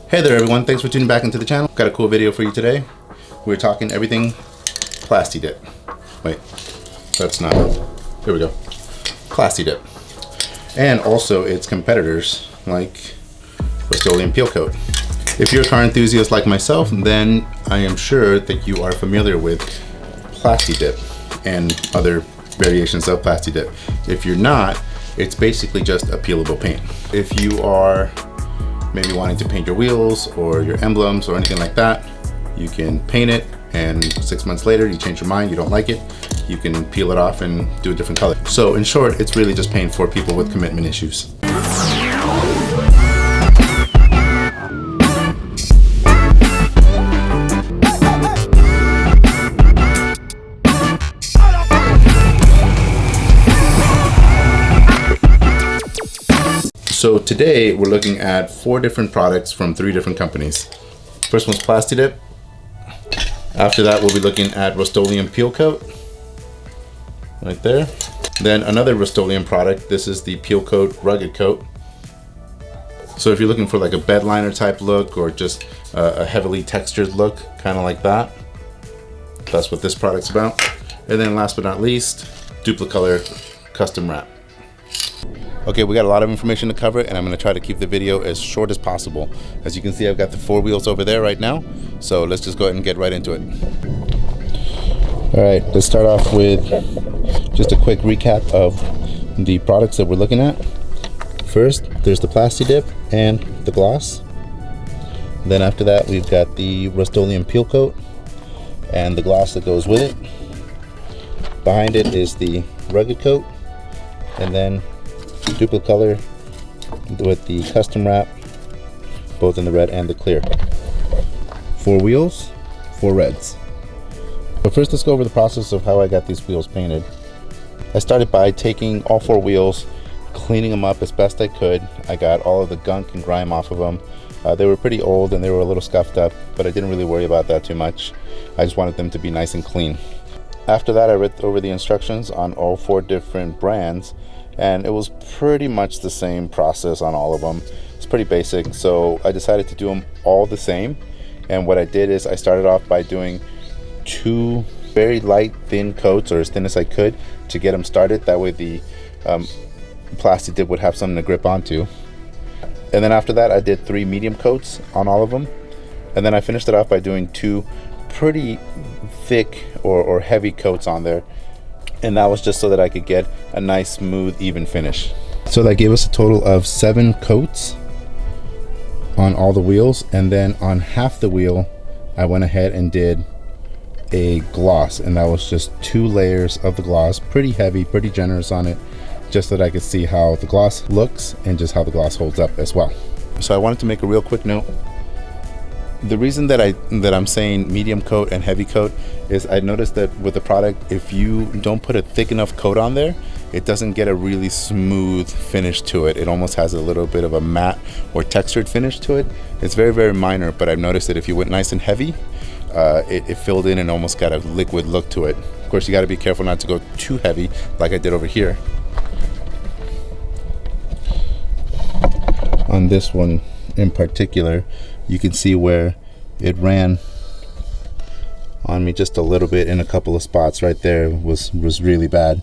Hey there everyone, thanks for tuning back into the channel. Got a cool video for you today. We're talking everything Plasti Dip. Wait, that's not it. Here we go. Plasti Dip. And also its competitors like Rustoleum Peel Coat. If you're a car enthusiast like myself, then I am sure that you are familiar with Plasti Dip and other variations of Plasti Dip. If you're not, it's basically just a peelable paint. If you are maybe wanting to paint your wheels or your emblems or anything like that, you can paint it, and 6 months later you change your mind, you don't like it, you can peel it off and do a different color. So in short, it's really just paint for people with commitment issues. So today we're looking at 4 different products from 3 different companies. First one's Plasti Dip. After that we'll be looking at Rustoleum Peel Coat, right there. Then another Rustoleum product, this is the Peel Coat Rugged Coat. So if you're looking for like a bed liner type look or just a heavily textured look, kind of like that, that's what this product's about. And then last but not least, Duplicolor Custom Wrap. Okay, we got a lot of information to cover, and I'm going to try to keep the video as short as possible. As you can see, I've got the 4 wheels over there right now, so let's just go ahead and get right into it. All right, let's start off with just a quick recap of the products that we're looking at. First, there's the Plasti Dip and the gloss. Then after that, we've got the Rustoleum Peel Coat and the gloss that goes with it. Behind it is the Rugged Coat, and then Duplicolor with the Custom Wrap, both in the red and the clear. 4 wheels, 4 reds. But first, let's go over the process of how I got these wheels painted. I started by taking all 4 wheels, cleaning them up as best I could. I got all of the gunk and grime off of them. They were pretty old and they were a little scuffed up, but I didn't really worry about that too much. I just wanted them to be nice and clean. After that, I read over the instructions on all 4 different brands, and it was pretty much the same process on all of them. It's pretty basic, so I decided to do them all the same. And what I did is I started off by doing 2 very light thin coats, or as thin as I could, to get them started. That way the Plasti Dip would have something to grip onto. And then after that, I did 3 medium coats on all of them. And then I finished it off by doing 2 pretty thick or heavy coats on there. And that was just so that I could get a nice, smooth, even finish. So that gave us a total of 7 coats on all the wheels. And then on half the wheel, I went ahead and did a gloss. And that was just 2 layers of the gloss, pretty heavy, pretty generous on it, just so that I could see how the gloss looks and just how the gloss holds up as well. So I wanted to make a real quick note. The reason that I'm saying medium coat and heavy coat is I noticed that with the product, if you don't put a thick enough coat on there, it doesn't get a really smooth finish to it. It almost has a little bit of a matte or textured finish to it. It's very, very minor, but I've noticed that if you went nice and heavy, it filled in and almost got a liquid look to it. Of course, you got to be careful not to go too heavy like I did over here. On this one in particular, you can see where it ran on me just a little bit in a couple of spots right there. Was really bad,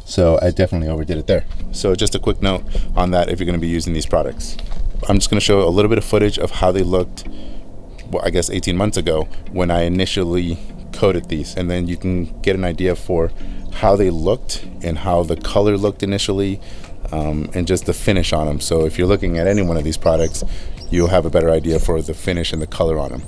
so I definitely overdid it there. So just a quick note on that if you're going to be using these products. I'm just going to show a little bit of footage of how they looked, well, I guess 18 months ago when I initially coated these, and then you can get an idea for how they looked and how the color looked initially, and just the finish on them. So if you're looking at any one of these products, you'll have a better idea for the finish and the color on them.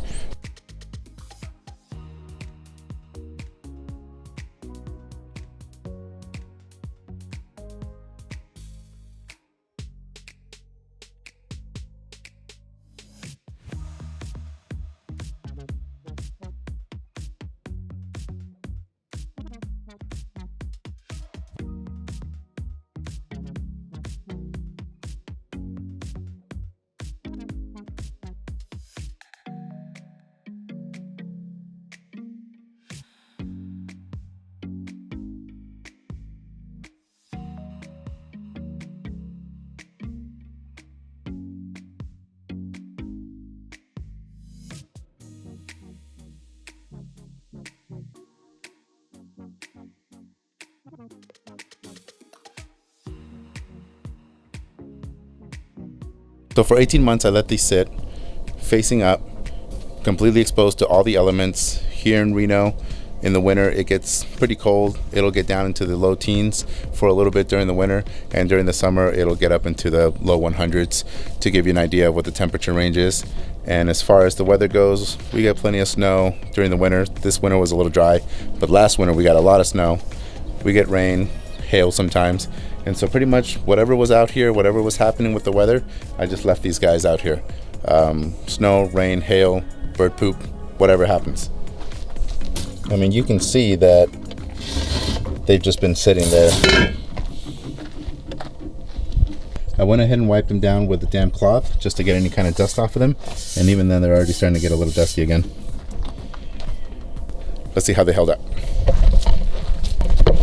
So for 18 months, I let these sit facing up, completely exposed to all the elements. Here in Reno, in the winter, it gets pretty cold. It'll get down into the low teens for a little bit during the winter, and during the summer, it'll get up into the low 100s to give you an idea of what the temperature range is. And as far as the weather goes, we get plenty of snow during the winter. This winter was a little dry, but last winter we got a lot of snow. We get rain, hail sometimes. And so pretty much whatever was out here, whatever was happening with the weather, I just left these guys out here. Snow, rain, hail, bird poop, whatever happens. I mean, you can see that they've just been sitting there. I went ahead and wiped them down with a damp cloth just to get any kind of dust off of them. And even then, they're already starting to get a little dusty again. Let's see how they held up.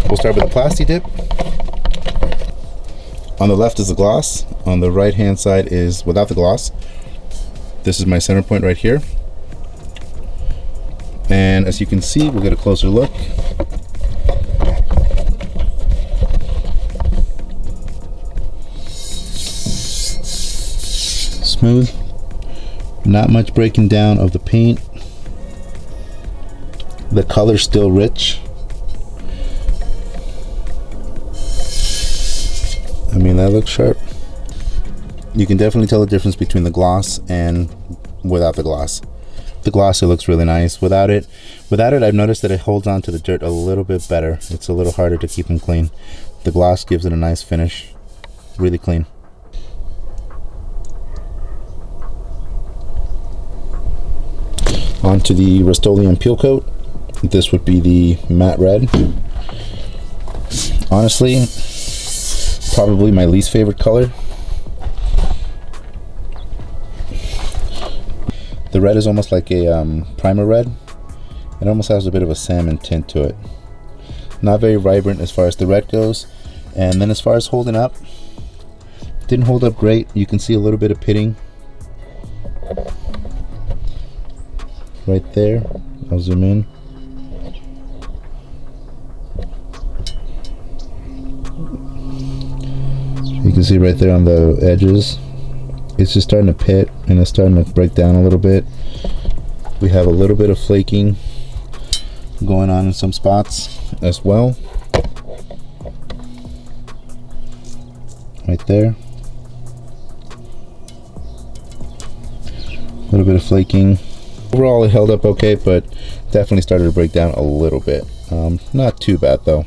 We'll start with the Plasti Dip. On the left is the gloss. On the right hand side is without the gloss. This is my center point right here. And as you can see, we'll get a closer look. Smooth. Not much breaking down of the paint. The color's still rich. I mean, that looks sharp. You can definitely tell the difference between the gloss and without the gloss. The gloss, it looks really nice. Without it, I've noticed that it holds on to the dirt a little bit better. It's a little harder to keep them clean. The gloss gives it a nice finish. Really clean. On to the Rustoleum Peel Coat. This would be the matte red. Honestly, probably my least favorite color. The red is almost like a primer red. It almost has a bit of a salmon tint to it. Not very vibrant as far as the red goes. And then as far as holding up, didn't hold up great. You can see a little bit of pitting right there. I'll zoom in. You can see right there on the edges, it's just starting to pit and it's starting to break down a little bit. We have a little bit of flaking going on in some spots as well. Right there. A little bit of flaking. Overall it held up okay, but definitely started to break down a little bit. Not too bad though.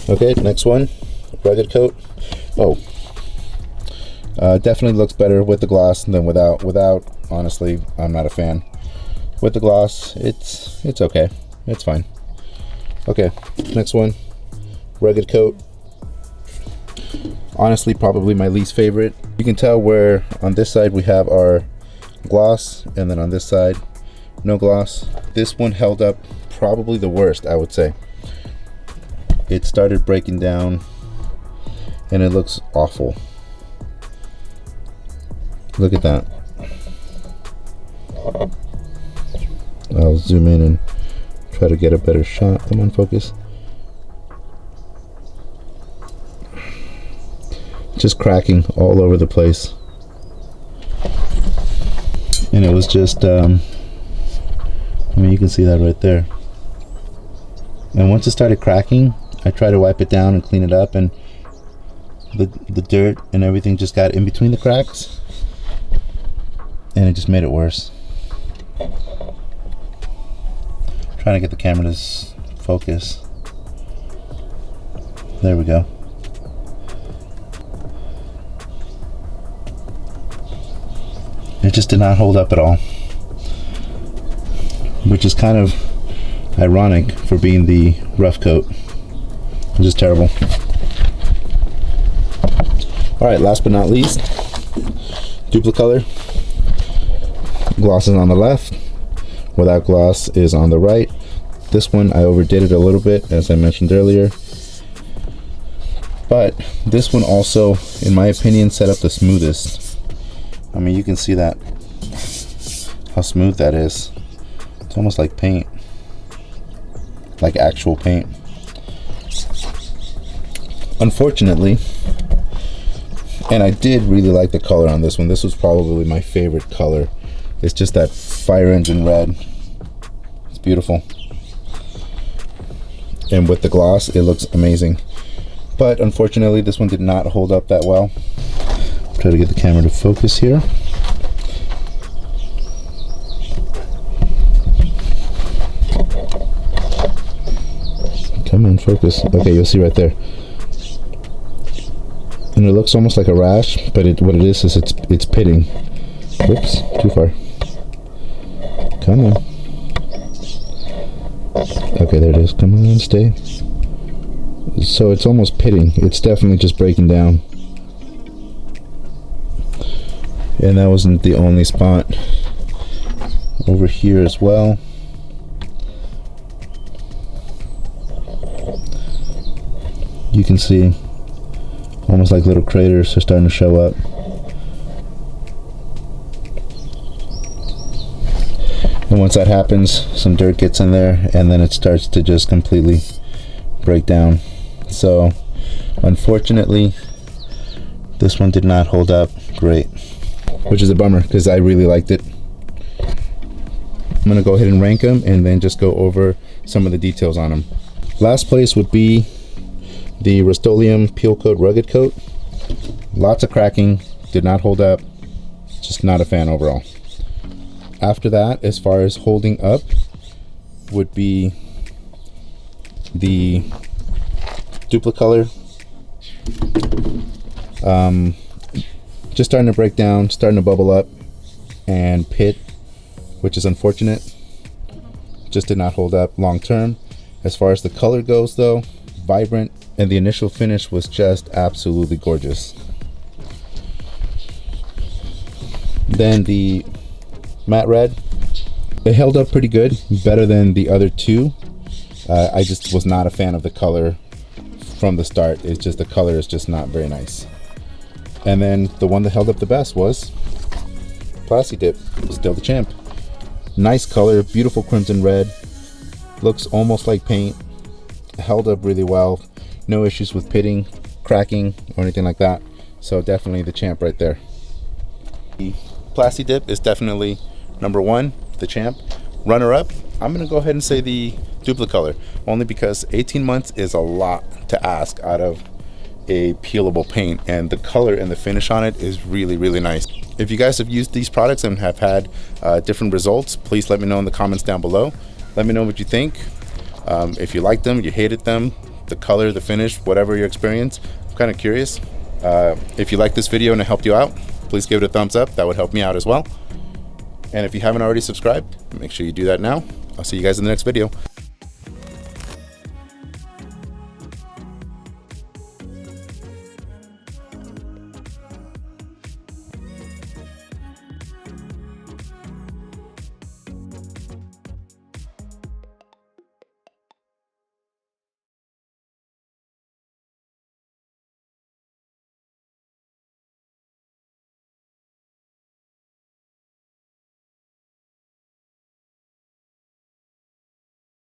Okay, next one, rugged coat. Definitely looks better with the gloss than without. Without, honestly, I'm not a fan. With the gloss, it's okay. It's fine. Okay, next one, rugged coat. Honestly, probably my least favorite. You can tell where on this side we have our gloss, and then on this side, no gloss. This one held up probably the worst, I would say. It started breaking down and it looks awful. Look at that. I'll zoom in and try to get a better shot. Come on, focus. Just cracking all over the place. And it was just, I mean, you can see that right there. And once it started cracking, I tried to wipe it down and clean it up, and the dirt and everything just got in between the cracks, and it just made it worse. Trying to get the camera to focus. There we go. It just did not hold up at all, which is kind of ironic for being the rough coat. It's just terrible. Alright, last but not least, Duplicolor. Gloss is on the left, without gloss is on the right. This one I overdid it a little bit, as I mentioned earlier, but this one also, in my opinion, set up the smoothest. I mean, you can see that, how smooth that is. It's almost like paint, like actual paint. Unfortunately, And I did really like the color on this one. This was probably my favorite color. It's just that fire engine red. It's beautiful. And with the gloss, it looks amazing. But unfortunately, this one did not hold up that well. Try to get the camera to focus here. Come on, focus. Okay, you'll see right there. And it looks almost like a rash, but what it is it's pitting. Whoops, too far. Come on. Okay, there it is. Come on, stay. So it's almost pitting. It's definitely just breaking down. And that wasn't the only spot. Over here as well. You can see almost like little craters are starting to show up. And once that happens, some dirt gets in there and then it starts to just completely break down. So unfortunately, this one did not hold up great, which is a bummer because I really liked it. I'm gonna go ahead and rank them and then just go over some of the details on them. Last place would be the Rustoleum Peel Coat Rugged Coat. Lots of cracking, did not hold up, just not a fan overall. After that, as far as holding up, would be the Duplicolor. Just starting to break down, starting to bubble up and pit, which is unfortunate. Just did not hold up long term. As far as the color goes though, vibrant, and the initial finish was just absolutely gorgeous. Then the matte red, it held up pretty good, better than the other two. I just was not a fan of the color from the start. It's just the color is just not very nice. And then the one that held up the best was Plasti Dip, still the champ. Nice color, beautiful crimson red, looks almost like paint, held up really well. No issues with pitting, cracking, or anything like that. So definitely the champ right there. The Plasti Dip is definitely number one, the champ. Runner up, I'm gonna go ahead and say the Duplicolor, only because 18 months is a lot to ask out of a peelable paint, and the color and the finish on it is really, really nice. If you guys have used these products and have had different results, please let me know in the comments down below. Let me know what you think. If you liked them, you hated them, the color, the finish, whatever your experience. I'm kind of curious. If you like this video and it helped you out, please give it a thumbs up. That would help me out as well. And if you haven't already subscribed, make sure you do that now. I'll see you guys in the next video.